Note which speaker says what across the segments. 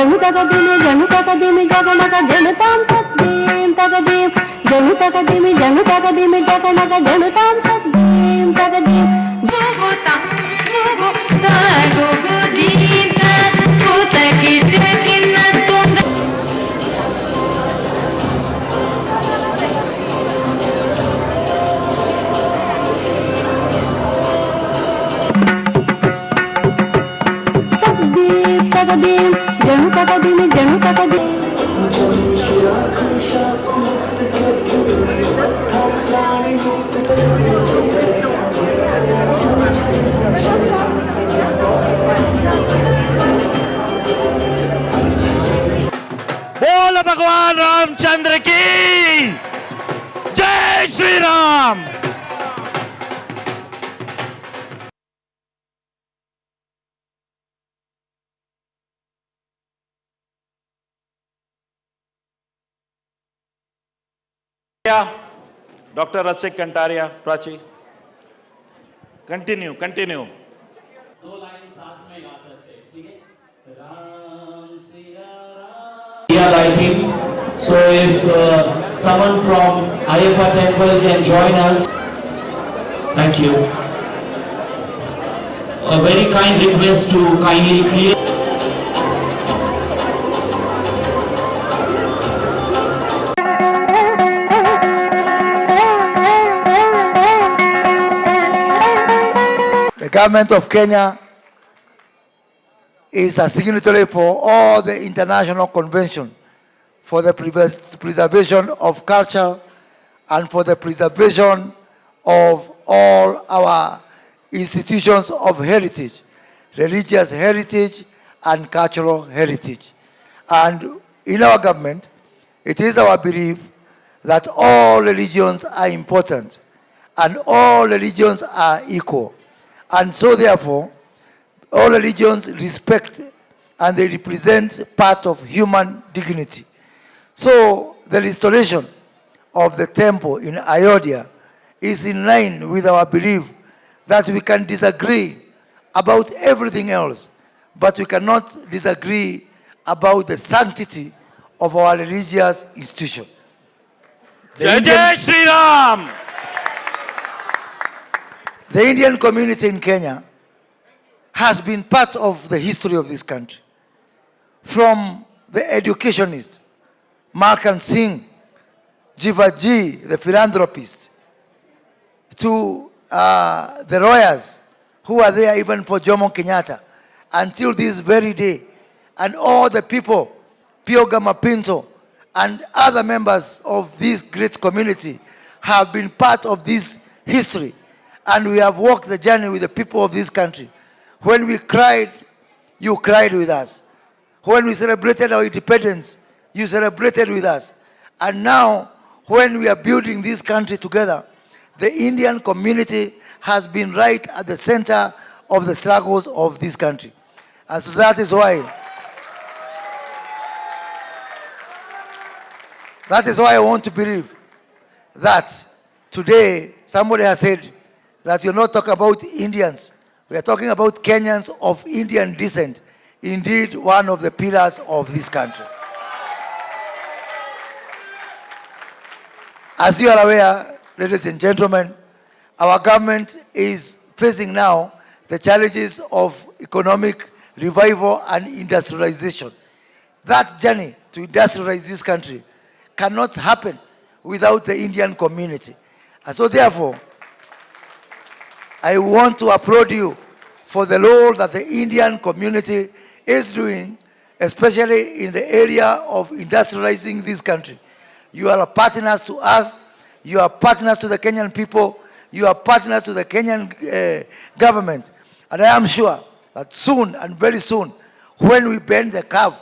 Speaker 1: Jamu takadimi jaganaka janutam tasdim takadim. Jamu takadimi jaganaka janutam tasdim takadim. Gugu tam gugu da gugu dim da kutakit kinnatum. Takadim, janu takadim.
Speaker 2: बोल भगवान रामचंद्र की जय Shri Ram. Doctor रसिक कंटारिया Prachi continue
Speaker 3: दो line साथ में गा सकते हैं, ठीक है? Ram Siya Ram. We are lighting, so if someone from Ayappa temple can join us, thank you. A very kind request to kindly clear.
Speaker 4: The government of Kenya is a signatory for all the international conventions for the preservation of culture and for the preservation of all our institutions of heritage, religious heritage and cultural heritage. And in our government, it is our belief that all religions are important and all religions are equal. And so therefore, all religions respect and they represent part of human dignity. So the restoration of the temple in Ayodhya is in line with our belief that we can disagree about everything else, but we cannot disagree about the sanctity of our religious institution.
Speaker 2: जय Shri Ram.
Speaker 4: The Indian community in Kenya has been part of the history of this country. From the educationists, Malkan Singh, Jivaji, the philanthropist, to the lawyers who are there even for Jomo Kenyatta, until this very day, and all the people, Pio Gama Pinto, and other members of this great community have been part of this history. And we have walked the journey with the people of this country. When we cried, you cried with us. When we celebrated our independence, you celebrated with us. And now, when we are building this country together, the Indian community has been right at the center of the struggles of this country. And so that is why I want to believe that today somebody has said that you're not talking about Indians. We are talking about Kenyans of Indian descent. Indeed, one of the pillars of this country. As you are aware, ladies and gentlemen, our government is facing now the challenges of economic revival and industrialization. That journey to industrialize this country cannot happen without the Indian community. And so therefore, I want to applaud you for the role that the Indian community is doing, especially in the area of industrializing this country. You are partners to us, you are partners to the Kenyan people, you are partners to the Kenyan government. And I am sure that soon and very soon, when we bend the curve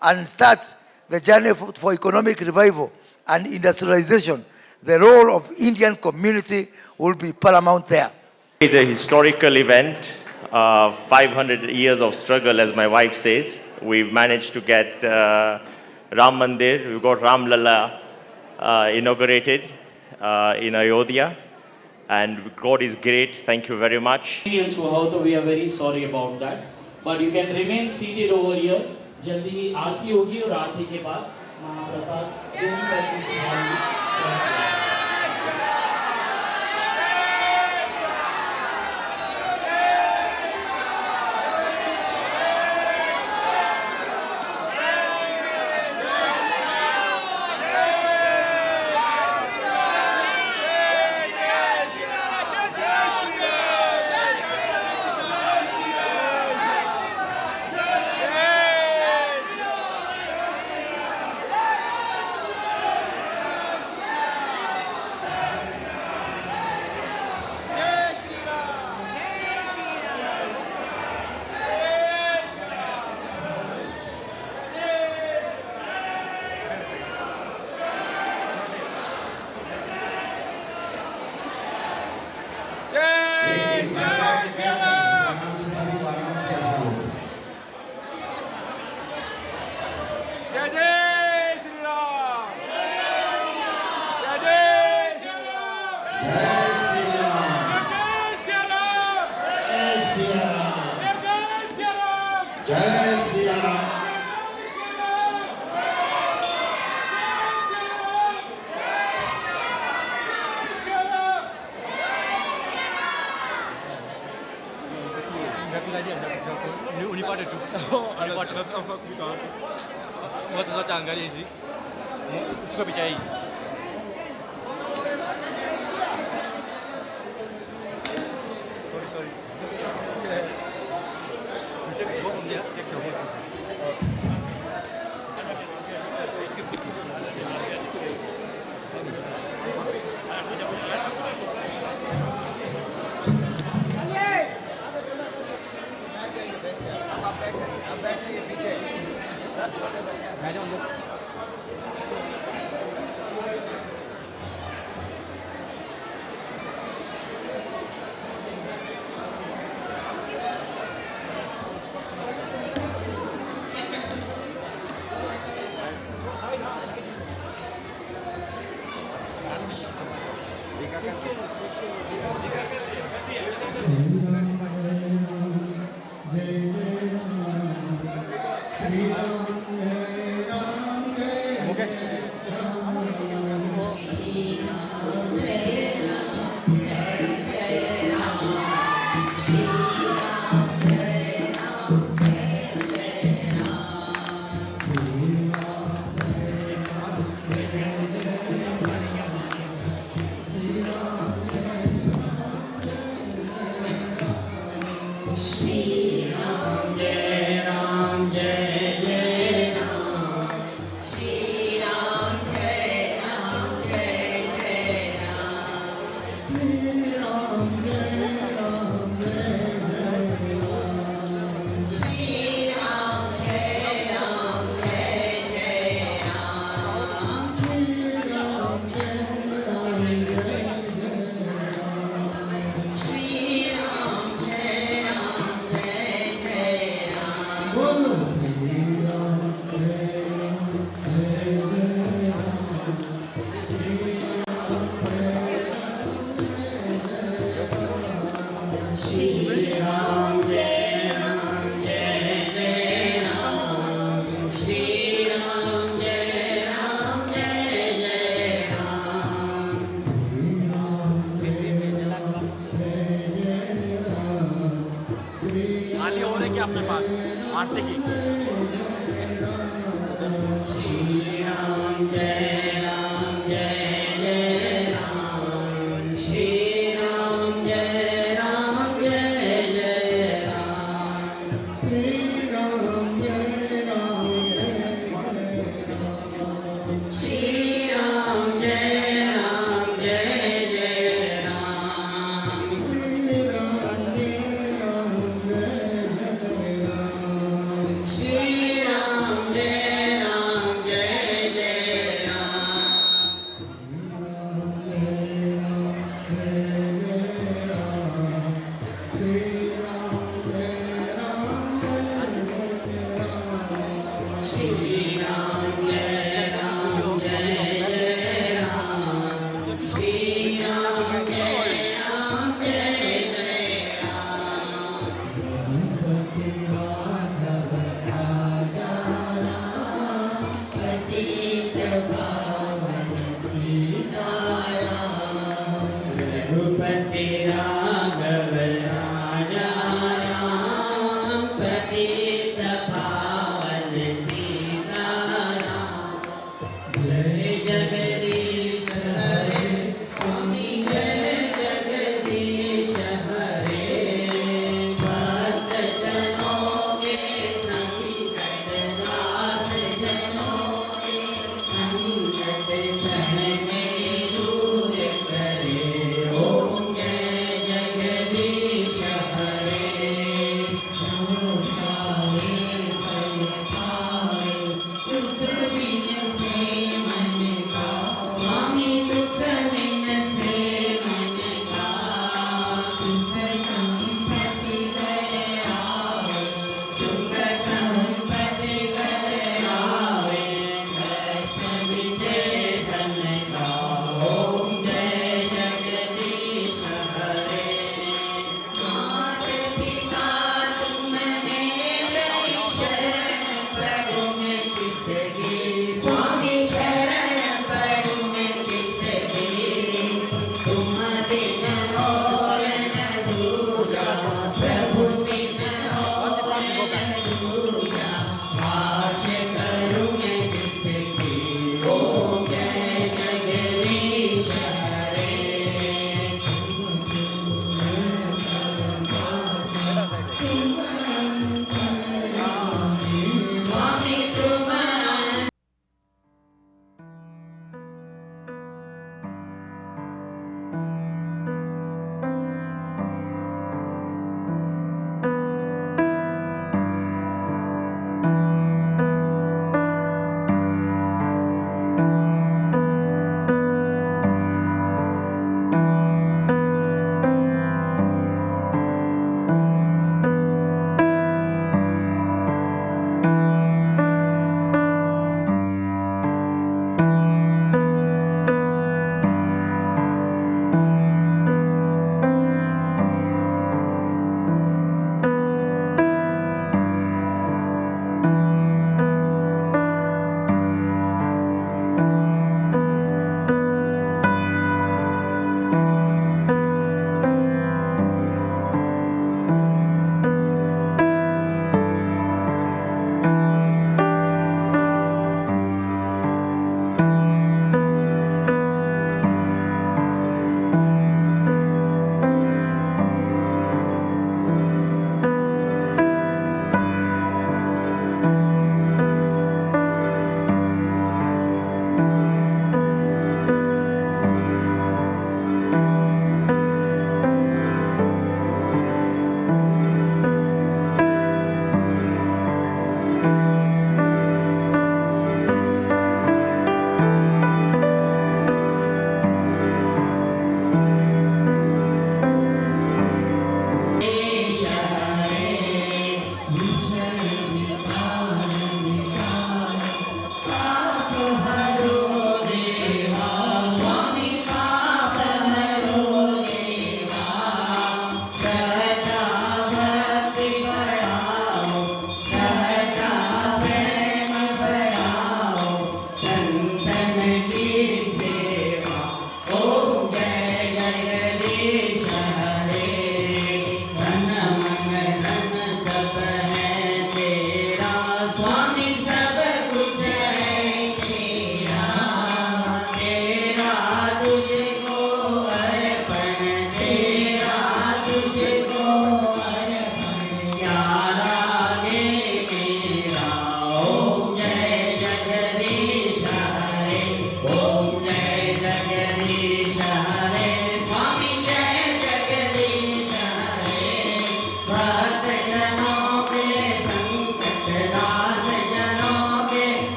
Speaker 4: and start the journey for economic revival and industrialization, the role of Indian community will be paramount there.
Speaker 5: It's a historical event, 500 years of struggle, as my wife says. We've managed to get Ram Mandir, we've got Ram Lalla inaugurated in Ayodhya, and God is great. Thank you very much.
Speaker 3: We are very sorry about that, but you can remain seated over here. जल्दी आरती होगी और आरती के बाद महाप्रसाद पूरी तरीके से खाएंगे।
Speaker 6: Jai Jai Ram, Shri Ram